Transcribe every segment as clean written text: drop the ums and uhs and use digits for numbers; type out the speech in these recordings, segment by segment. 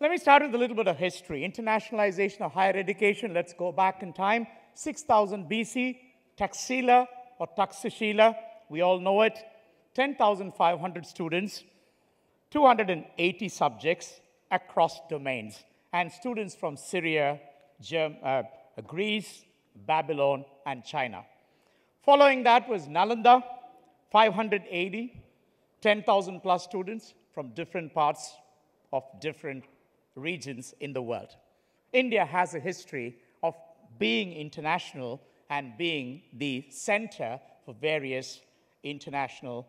Let me start with a little bit of history. Internationalization of higher education. Let's go back in time. 6000 BC, Taxila or Taxashila, we all know it. 10,500 students, 280 subjects across domains, and students from Syria, Greece, Babylon, and China. Following that was Nalanda, 580, 10,000 plus students from different parts of different regions in the world. India has a history of being international and being the center for various international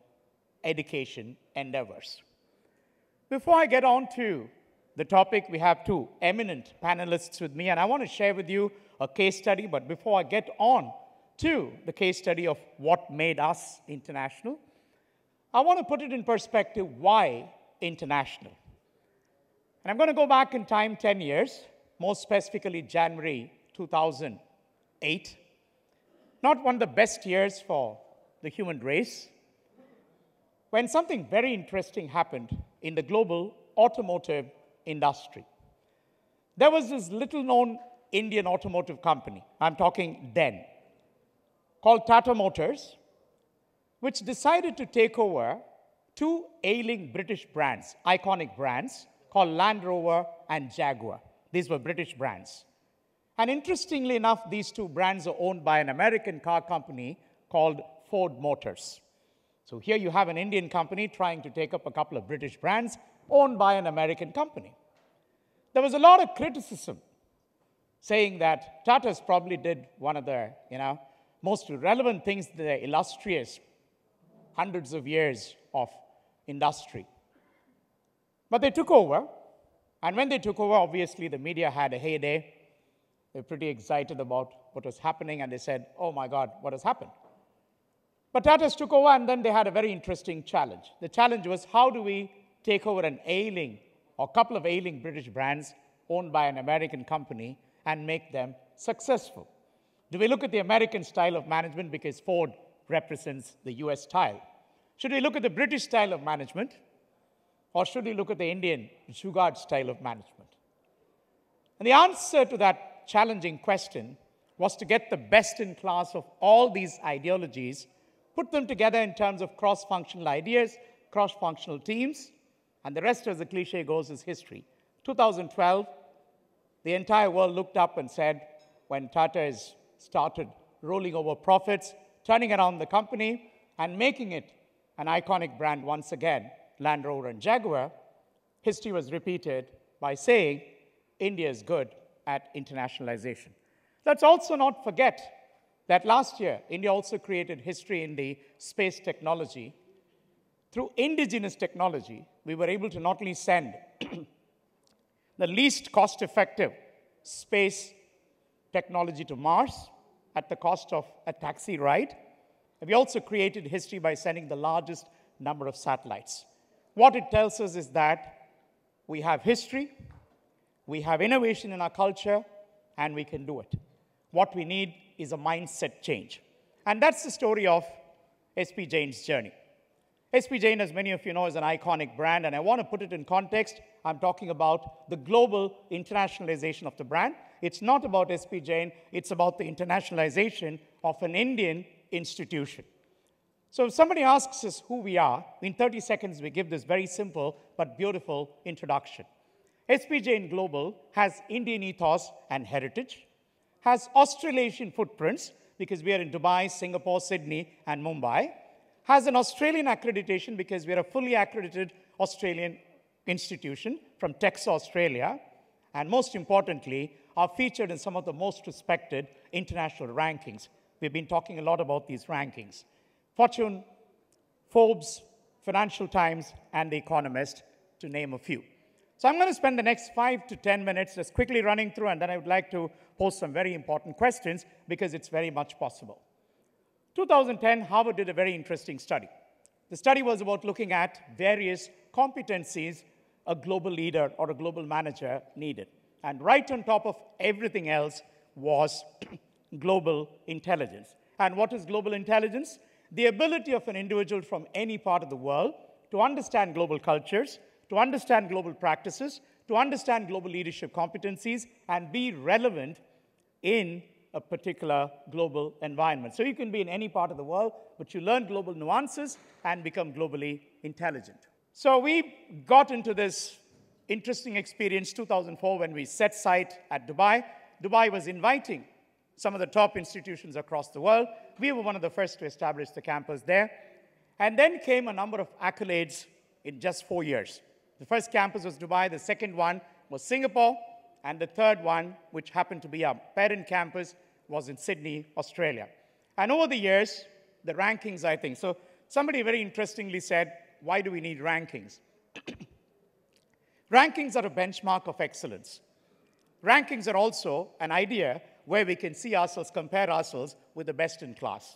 education endeavors. Before I get on to the topic, we have two eminent panelists with me, and I want to share with you a case study. But before I get on to the case study of what made us international, I want to put it in perspective, why international? And I'm going to go back in time 10 years, more specifically January 2008. Not one of the best years for the human race, when something very interesting happened in the global automotive industry. There was this little-known Indian automotive company, I'm talking then, called Tata Motors, which decided to take over two ailing British brands, iconic brands, called Land Rover and Jaguar. These were British brands. And interestingly enough, these two brands are owned by an American car company called Ford Motors. So here you have an Indian company trying to take up a couple of British brands owned by an American company. There was a lot of criticism saying that Tata's probably did one of the most relevant things, the illustrious hundreds of years of industry. But they took over, and when they took over, obviously the media had a heyday. They were pretty excited about what was happening, and they said, oh my God, what has happened? But Tata's took over, and then they had a very interesting challenge. The challenge was, how do we take over an ailing, or a couple of ailing British brands owned by an American company and make them successful? Do we look at the American style of management because Ford represents the US style? Should we look at the British style of management? Or should we look at the Indian jugaad style of management? And the answer to that challenging question was to get the best in class of all these ideologies, put them together in terms of cross-functional ideas, cross-functional teams, and the rest, as the cliche goes, is history. 2012, the entire world looked up and said, when Tata has started rolling over profits, turning around the company, and making it an iconic brand once again, Land Rover and Jaguar, history was repeated by saying India is good at internationalization. Let's also not forget that last year, India also created history in the space technology. Through indigenous technology, we were able to not only send the least cost-effective space technology to Mars at the cost of a taxi ride, we also created history by sending the largest number of satellites. What it tells us is that we have history, we have innovation in our culture, and we can do it. What we need is a mindset change. And that's the story of SP Jain's journey. SP Jain, as many of you know, is an iconic brand, and I want to put it in context. I'm talking about the global internationalization of the brand. It's not about SP Jain, it's about the internationalization of an Indian institution. So if somebody asks us who we are, in 30 seconds we give this very simple but beautiful introduction. SP Jain Global has Indian ethos and heritage, has Australasian footprints, because we are in Dubai, Singapore, Sydney, and Mumbai, has an Australian accreditation because we are a fully accredited Australian institution from Texas, Australia, and most importantly, are featured in some of the most respected international rankings. We've been talking a lot about these rankings. Fortune, Forbes, Financial Times, and The Economist, to name a few. So I'm going to spend the next 5 to 10 minutes just quickly running through, and then I would like to pose some very important questions because it's very much possible. 2010, Harvard did a very interesting study. The study was about looking at various competencies a global leader or a global manager needed. And right on top of everything else was global intelligence. And what is global intelligence? The ability of an individual from any part of the world to understand global cultures, to understand global practices, to understand global leadership competencies and be relevant in a particular global environment. So you can be in any part of the world, but you learn global nuances and become globally intelligent. So we got into this interesting experience 2004 when we set sight at Dubai. Dubai was inviting some of the top institutions across the world. We were one of the first to establish the campus there. And then came a number of accolades in just 4 years. The first campus was Dubai, the second one was Singapore, and the third one, which happened to be our parent campus, was in Sydney, Australia. And over the years, the rankings, I think. So somebody very interestingly said, why do we need rankings? Rankings are a benchmark of excellence. Rankings are also an idea where we can see ourselves, compare ourselves with the best in class.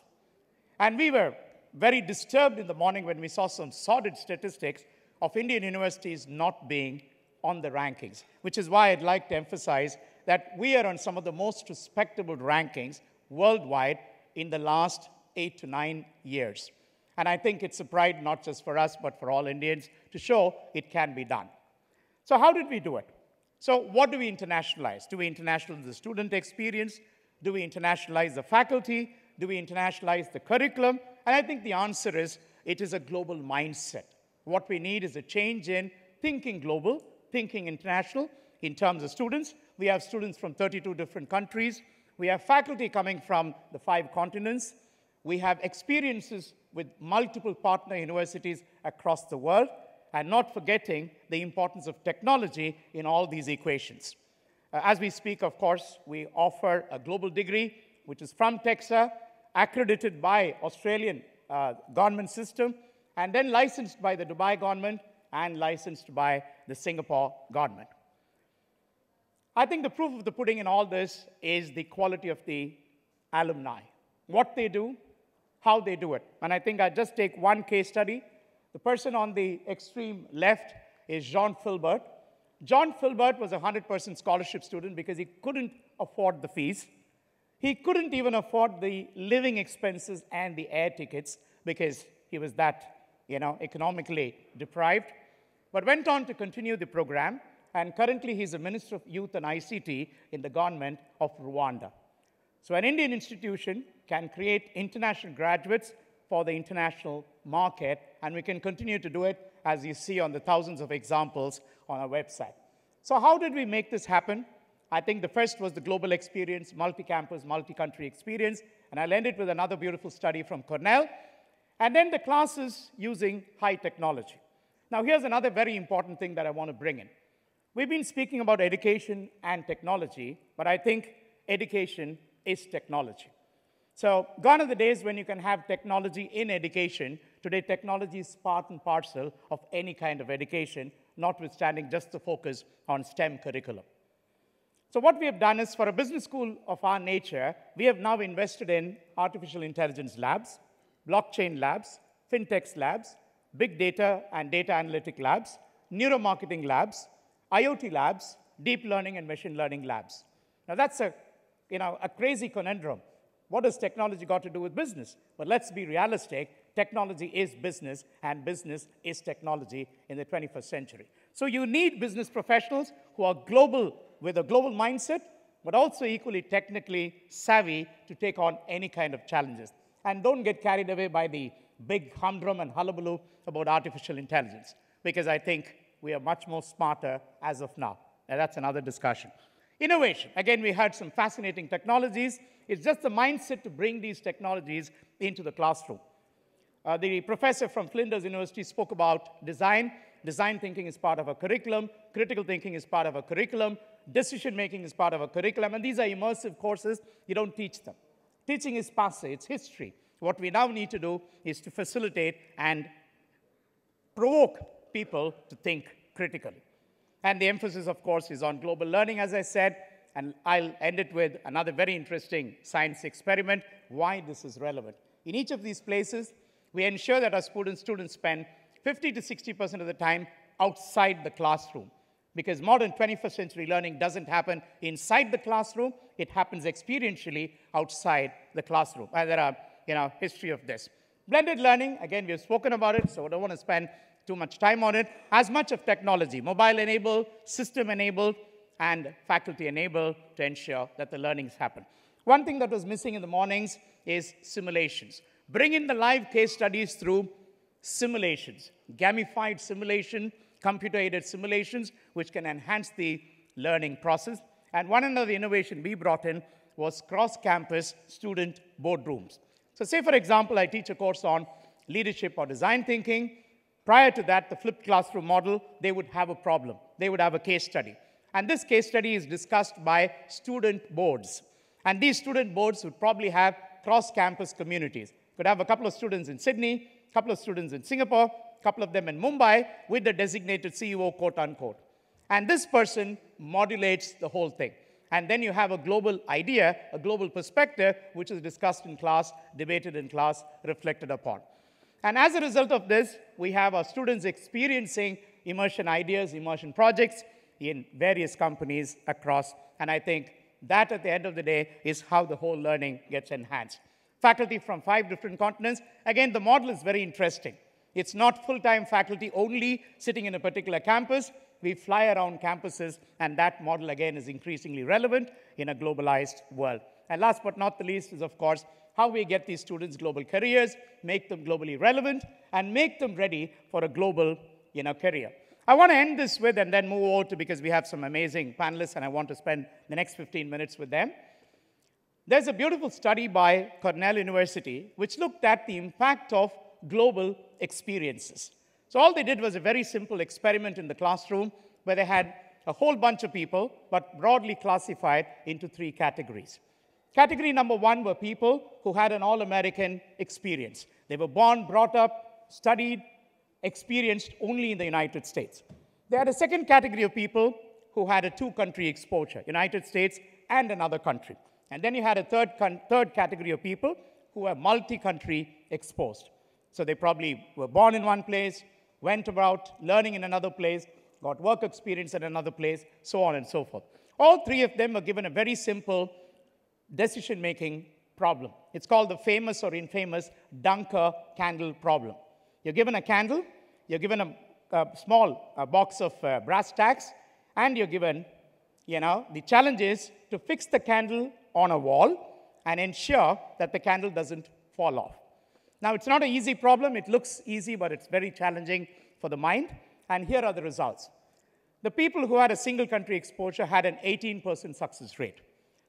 And we were very disturbed in the morning when we saw some sordid statistics of Indian universities not being on the rankings, which is why I'd like to emphasize that we are on some of the most respectable rankings worldwide in the last 8 to 9 years. And I think it's a pride not just for us, but for all Indians to show it can be done. So how did we do it? So what do we internationalize? Do we internationalize the student experience? Do we internationalize the faculty? Do we internationalize the curriculum? And I think the answer is, it is a global mindset. What we need is a change in thinking global, thinking international in terms of students. We have students from 32 different countries. We have faculty coming from the 5 continents. We have experiences with multiple partner universities across the world, and not forgetting the importance of technology in all these equations. As we speak, of course, we offer a global degree, which is from TEXA, accredited by Australian government system, and then licensed by the Dubai government and licensed by the Singapore government. I think the proof of the pudding in all this is the quality of the alumni, what they do, how they do it. And I think I'll just take one case study. The person on the extreme left is John Filbert. John Filbert was a 100% scholarship student because he couldn't afford the fees. He couldn't even afford the living expenses and the air tickets because he was that, economically deprived, but went on to continue the program, and currently he's a Minister of Youth and ICT in the government of Rwanda. So an Indian institution can create international graduates for the international market, and we can continue to do it, as you see on the thousands of examples on our website. So how did we make this happen? I think the first was the global experience, multi-campus, multi-country experience, and I'll end it with another beautiful study from Cornell, and then the classes using high technology. Now, here's another very important thing that I want to bring in. We've been speaking about education and technology, but I think education is technology. So gone are the days when you can have technology in education. Today, technology is part and parcel of any kind of education, notwithstanding just the focus on STEM curriculum. So what we have done is, for a business school of our nature, we have now invested in artificial intelligence labs, blockchain labs, fintech labs, big data and data analytic labs, neuromarketing labs, IoT labs, deep learning and machine learning labs. Now that's a crazy conundrum. What has technology got to do with business? But let's be realistic. Technology is business, and business is technology in the 21st century. So you need business professionals who are global, with a global mindset, but also equally technically savvy to take on any kind of challenges. And don't get carried away by the big humdrum and hullabaloo about artificial intelligence, because I think we are much more smarter as of now. And that's another discussion. Innovation. Again, we had some fascinating technologies. It's just the mindset to bring these technologies into the classroom. The professor from Flinders University spoke about design. Design thinking is part of a curriculum. Critical thinking is part of a curriculum. Decision-making is part of a curriculum. And these are immersive courses. You don't teach them. Teaching is passe. It's history. What we now need to do is to facilitate and provoke people to think critically. And the emphasis, of course, is on global learning, as I said. And I'll end it with another very interesting science experiment, why this is relevant. In each of these places, we ensure that our students spend 50 to 60% of the time outside the classroom. Because modern 21st century learning doesn't happen inside the classroom, it happens experientially outside the classroom. And there are, history of this. Blended learning, again, we have spoken about it, so I don't want to spend too much time on it, as much of technology, mobile-enabled, system-enabled, and faculty-enabled to ensure that the learnings happen. One thing that was missing in the mornings is simulations. Bring in the live case studies through simulations, gamified simulation, computer-aided simulations, which can enhance the learning process. And one another innovation we brought in was cross-campus student boardrooms. So say, for example, I teach a course on leadership or design thinking. Prior to that, the flipped classroom model, they would have a problem. They would have a case study. And this case study is discussed by student boards. And these student boards would probably have cross-campus communities. Could have a couple of students in Sydney, a couple of students in Singapore, a couple of them in Mumbai with the designated CEO, quote unquote. And this person modulates the whole thing. And then you have a global idea, a global perspective, which is discussed in class, debated in class, reflected upon. And as a result of this, we have our students experiencing immersion ideas, immersion projects in various companies across. And I think that, at the end of the day, is how the whole learning gets enhanced. Faculty from 5 different continents. Again, the model is very interesting. It's not full-time faculty only sitting in a particular campus. We fly around campuses, and that model, again, is increasingly relevant in a globalized world. And last but not the least is, of course, how we get these students global careers, make them globally relevant, and make them ready for a global career. I want to end this with, and then move over to, because we have some amazing panelists, and I want to spend the next 15 minutes with them. There's a beautiful study by Cornell University which looked at the impact of global experiences. So all they did was a very simple experiment in the classroom where they had a whole bunch of people, but broadly classified into 3 categories. Category number 1 were people who had an all-American experience. They were born, brought up, studied, experienced only in the United States. They had a second category of people who had a 2-country exposure, United States and another country. And then you had a third category of people who were multi-country exposed. So they probably were born in one place, went about learning in another place, got work experience in another place, so on and so forth. All 3 of them were given a very simple decision-making problem. It's called the famous or infamous Dunker candle problem. You're given a candle, you're given a small box of brass tacks, and you're given, the challenge is to fix the candle on a wall and ensure that the candle doesn't fall off. Now, it's not an easy problem. It looks easy, but it's very challenging for the mind. And here are the results. The people who had a single country exposure had an 18% success rate.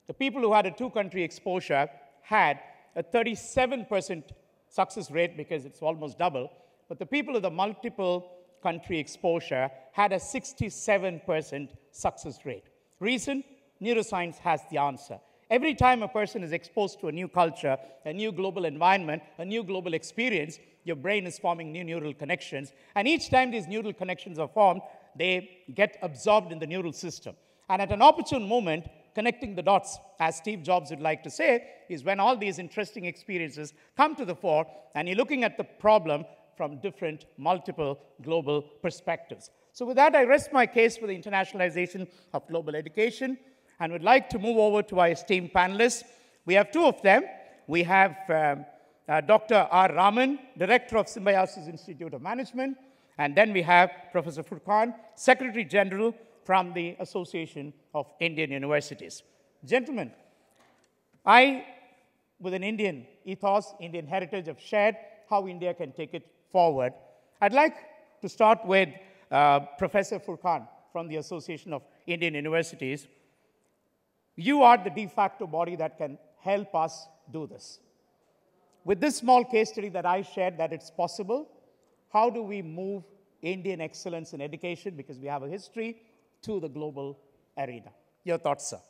The people who had a 2-country exposure had a 37% success rate, because it's almost double. But the people with a multiple country exposure had a 67% success rate. Reason? Neuroscience has the answer. Every time a person is exposed to a new culture, a new global environment, a new global experience, your brain is forming new neural connections. And each time these neural connections are formed, they get absorbed in the neural system. And at an opportune moment, connecting the dots, as Steve Jobs would like to say, is when all these interesting experiences come to the fore, and you're looking at the problem from different, multiple global perspectives. So with that, I rest my case for the internationalization of global education, and would like to move over to our esteemed panelists. We have 2 of them. We have Dr. R. Raman, Director of Symbiosis Institute of Management, and then we have Professor Furqan, Secretary General from the Association of Indian Universities. Gentlemen, I, with an Indian ethos, Indian heritage, have shared how India can take it forward. I'd like to start with Professor Furqan from the Association of Indian Universities. You are the de facto body that can help us do this. With this small case study that I shared that it's possible, how do we move Indian excellence in education, because we have a history, to the global arena? Your thoughts, sir.